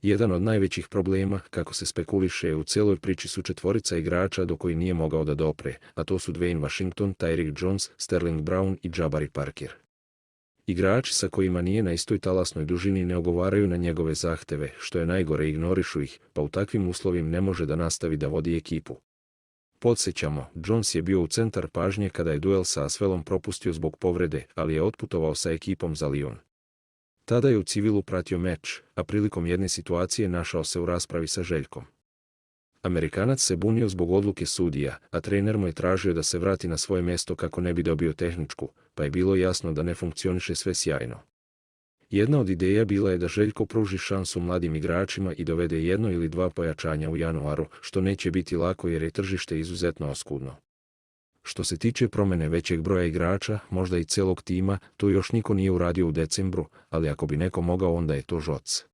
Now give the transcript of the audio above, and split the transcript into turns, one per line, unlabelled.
Jedan od najvećih problema, kako se spekuliše, u cijeloj priči su četvorica igrača do koji nije mogao da dopre, a to su Dwayne Washington, Tyreek Jones, Sterling Brown i Jabari Parker. Igrači sa kojima nije na istoj talasnoj dužini ne odgovaraju na njegove zahteve, što je najgore, ignorišu ih, pa u takvim uslovima ne može da nastavi da vodi ekipu. Podsjećamo, Jones je bio u centar pažnje kada je duel sa Asvelom propustio zbog povrede, ali je otputovao sa ekipom za Lyon. Tada je u civilu pratio meč, a prilikom jedne situacije našao se u raspravi sa Željkom. Amerikanac se bunio zbog odluke sudija, a trener mu je tražio da se vrati na svoje mjesto kako ne bi dobio tehničku, pa je bilo jasno da ne funkcioniše sve sjajno. Jedna od ideja bila je da Željko pruži šansu mladim igračima i dovede 1 ili 2 pojačanja u januaru, što neće biti lako jer je tržište izuzetno oskudno. Što se tiče promjene većeg broja igrača, možda i celog tima, to još niko nije uradio u decembru, ali ako bi neko mogao, onda je to Žoc.